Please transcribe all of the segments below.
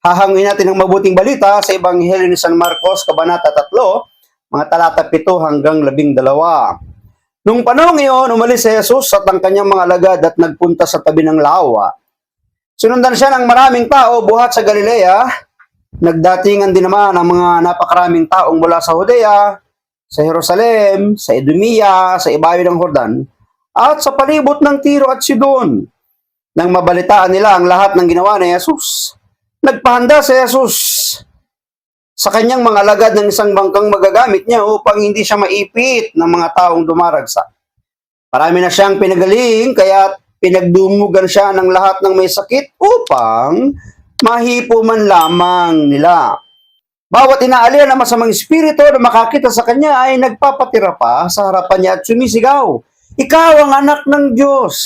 Hahangin natin ang mabuting balita sa Ebanghelyo ni San Marcos, Kabanata 3, mga talata 7 hanggang 12. Nung panahon iyon, umalis si Jesus at ang kanyang mga alagad at nagpunta sa tabi ng lawa. Sinundan siya ng maraming tao buhat sa Galilea. Nagdatingan din naman ang mga napakaraming taong mula sa Judea, sa Jerusalem, sa Idumea, sa ibayo ng Jordan, at sa palibot ng Tiro at Sidon. Nang mabalitaan nila ang lahat ng ginawa ni Jesus, nagpahanda si Jesus sa kanyang mga alagad ng isang bangkang magagamit niya upang hindi siya maipit ng mga taong dumaragsa. Marami na siyang pinagaling, kaya pinagdumugan siya ng lahat ng may sakit upang mahipo man lamang nila. Bawat inaalihan ng masamang espiritu na makakita sa kanya ay nagpapatira pa sa harapan niya at sumisigaw, "Ikaw ang anak ng Diyos!"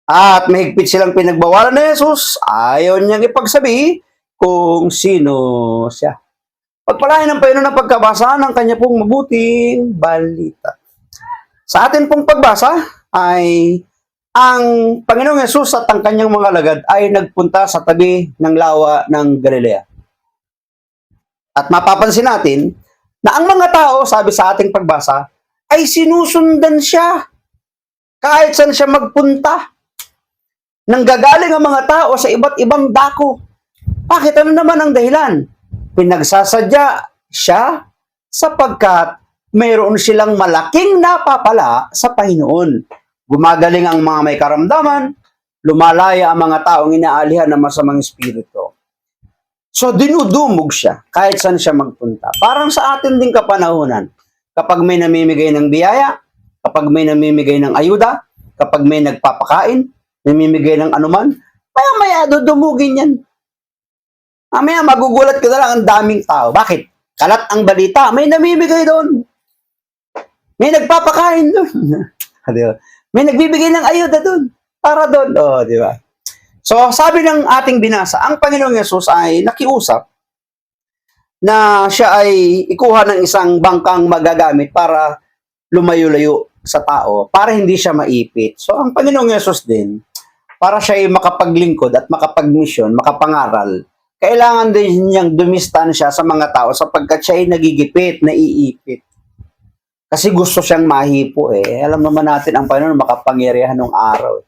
At mahigpit silang pinagbawalan ni Jesus, ayaw niyang ipagsabi kung sino siya. Pagpalain ng Panginoon ng pagkabasa ng kanya pong mabuting balita. Sa atin pong pagbasa ay ang Panginoong Jesus at ang kanyang mga alagad ay nagpunta sa tabi ng lawa ng Galilea. At mapapansin natin na ang mga tao, sabi sa ating pagbasa, ay sinusundan siya kahit saan siya magpunta. Nanggagaling ang mga tao sa iba't ibang dako. Bakit? Ano naman ang dahilan? Pinagsasadya siya sapagkat mayroon silang malaking napapala sa Panginoon. Gumagaling ang mga may karamdaman, lumalaya ang mga taong inaalihan ng masamang espiritu. So, dinudumog siya kahit saan siya magpunta. Parang sa atin din kapanahunan, kapag may namimigay ng biyaya, kapag may namimigay ng ayuda, kapag may nagpapakain, namimigay ng anuman, maya-maya dudumugin yan. Mamaya magugulat ka na lang ang daming tao. Bakit? Kalat ang balita, may namimigay doon. May nagpapakain doon. May nagbibigay ng ayuda doon. Para doon. O, di ba? So, sabi ng ating binasa, ang Panginoong Yesus ay nakiusap na siya ay ikuha ng isang bangkang magagamit para lumayo-layo sa tao, para hindi siya maipit. So, ang Panginoong Yesus din, para siya ay makapaglingkod at makapagmisyon, makapangaral, kailangan din niyang dumistansya sa mga tao sapagkat siya ay nagigipit, naiipit. Kasi gusto siyang mahipo eh. Alam naman natin ang Panginoon makapangyarihan ng araw.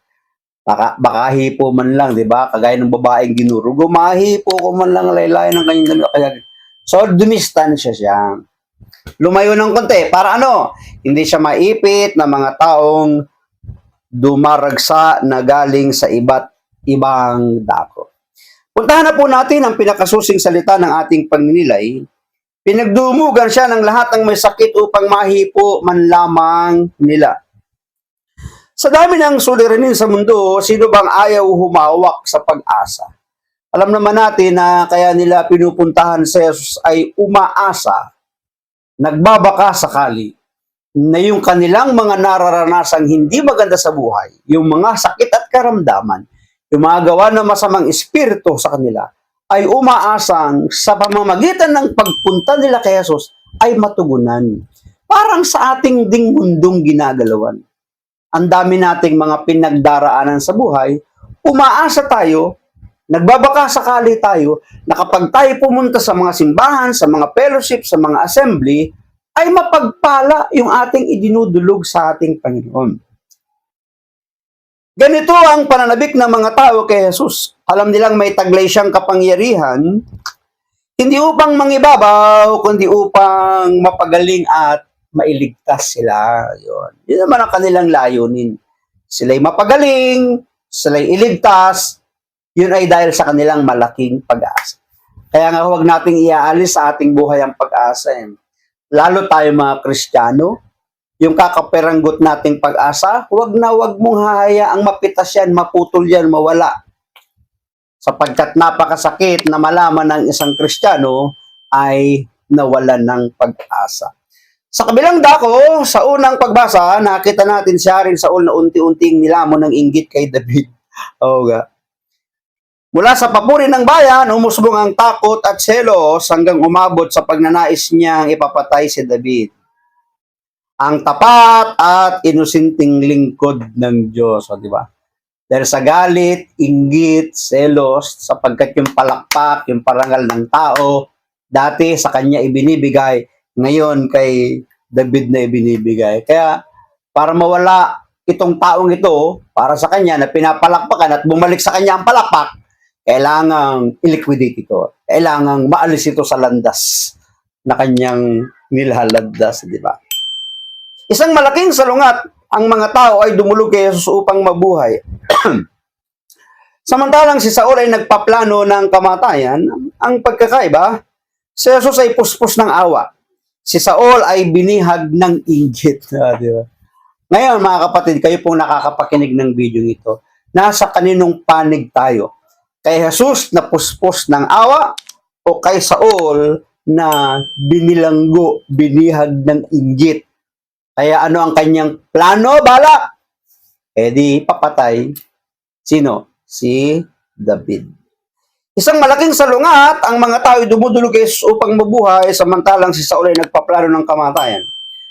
Baka hipo man lang, di ba? Kagaya ng babaeng ginurugo, mahipo ko man lang laylay ng kanyang damit. So, dumistansya siya. Lumayo ng konti. Para ano? Hindi siya maipit na mga taong dumaragsa na galing sa iba't ibang dako. Puntahan na po natin ang pinakasusing salita ng ating pagninilay. Pinagdumugan siya ng lahat ng may sakit upang mahipo man lamang nila. Sa dami ng suliranin sa mundo, sino bang ayaw humawak sa pag-asa? Alam naman natin na kaya nila pinupuntahan si Jesus ay umaasa, nagbabaka sakali, na yung kanilang mga nararanasang hindi maganda sa buhay, yung mga sakit at karamdaman, yung mga gawa ng masamang espiritu sa kanila, ay umaasang sa pamamagitan ng pagpunta nila kay Jesus ay matugunan. Parang sa ating ding mundong ginagalawan. Ang dami nating mga pinagdaraanan sa buhay, umaasa tayo, nagbabaka sakali tayo, na kapag tayo pumunta sa mga simbahan, sa mga fellowship, sa mga assembly, ay mapagpala yung ating idinudulog sa ating Panginoon. Ganito ang pananabik ng mga tao kay Jesus. Alam nilang may taglay siyang kapangyarihan, hindi upang mangibabaw, kundi upang mapagaling at mailigtas sila. Yun naman ang kanilang layunin. Sila'y mapagaling, sila'y iligtas, yun ay dahil sa kanilang malaking pag-asa. Kaya nga huwag nating iaalis sa ating buhay ang pag-asa. Lalo tayo mga Kristiyano, yung kakaperanggot nating pag-asa, huwag mong hahayaang mapitas yan, maputol yan, mawala. Sapagkat napakasakit na malaman ng isang Kristiyano ay nawalan ng pag-asa. Sa kabilang dako, sa unang pagbasa, nakita natin siya rin Saul na unti-unting nilamon ng inggit kay David. Mula sa papuri ng bayan, umusbong ang takot at selos hanggang umabot sa pagnanais niyang ipapatay si David. Ang tapat at inusinting lingkod ng Diyos, di ba? Dahil sa galit, inggit, selos, sapagkat yung palakpak, yung parangal ng tao, dati sa kanya ibinibigay, ngayon kay David na ibinibigay. Kaya para mawala itong taong ito, para sa kanya na pinapalakpakan at bumalik sa kanya ang palakpak, kailangang i-liquidate ito. Kailangang maalis ito sa landas na kanyang nilalandas, di ba? Isang malaking salungat, ang mga tao ay dumulog kay Jesus upang mabuhay. Samantalang si Saul ay nagpaplano ng kamatayan, ang pagkakaiba, si Jesus ay puspos ng awa. Si Saul ay binihag ng inggit. Di ba? Ngayon, mga kapatid, kayo pong nakakapakinig ng video ito. Nasa kaninong panig tayo? Kay Jesus na puspos ng awa o kay Saul na binilanggo, binihag ng inggit? Kaya ano ang kanyang plano, bala? Di papatay. Sino? Si David. Isang malaking salungat, ang mga tao dumudulog kay Jesus upang mabuhay, samantalang si Saul ay nagpaplano ng kamatayan.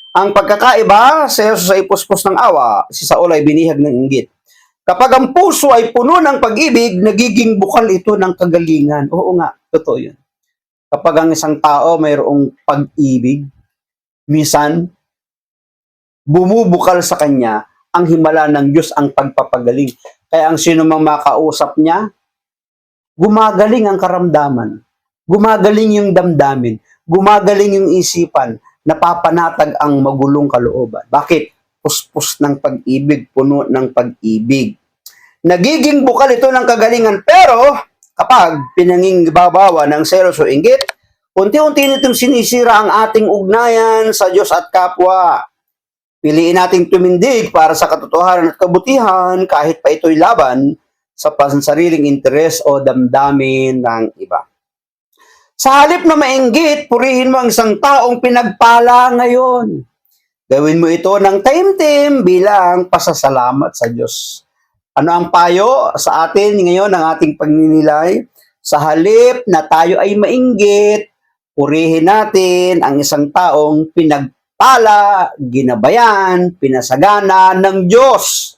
Ang pagkakaiba, si Jesus ay puspos ng awa, si Saul ay binihag ng inggit. Kapag ang puso ay puno ng pag-ibig, nagiging bukal ito ng kagalingan. Oo nga, totoo yun. Kapag ang isang tao mayroong pag-ibig, minsan, bumubukal sa kanya ang himala ng Diyos, ang pagpapagaling. Kaya ang sino mang makausap niya, gumagaling ang karamdaman, gumagaling yung damdamin, gumagaling yung isipan, napapanatag ang magulong kalooban. Bakit? Puspos ng pag-ibig, puno ng pag-ibig. Nagiging bukal ito ng kagalingan, pero kapag pinangingibabawa ng selos o inggit, unti-unti nitong sinisira ang ating ugnayan sa Diyos at kapwa. Piliin nating tumindig para sa katotohanan at kabutihan kahit pa ito'y laban sa pansariling interes o damdamin ng iba. Sa halip na mainggit, purihin mo ang isang taong pinagpala ngayon. Gawin mo ito ng taimtim bilang pasasalamat sa Diyos. Ano ang payo sa atin ngayon ng ating pagninilay? Sa halip na tayo ay mainggit, purihin natin ang isang taong pinagpala, ginabayan, pinasagana ng Diyos.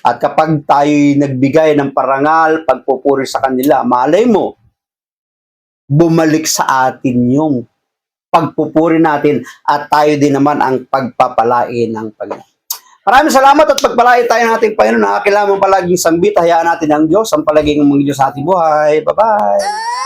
At kapag tayo'y nagbigay ng parangal, pagpupuri sa kanila, malay mo, bumalik sa atin yung pagpupuri natin at tayo din naman ang pagpapalain ng Panginoon. Maraming salamat at pagpalain tayo ng ating Panginoon na kailangan palaging sambit. Hayaan natin ang Diyos, ang palaging mga Diyos sa ating buhay. Bye-bye!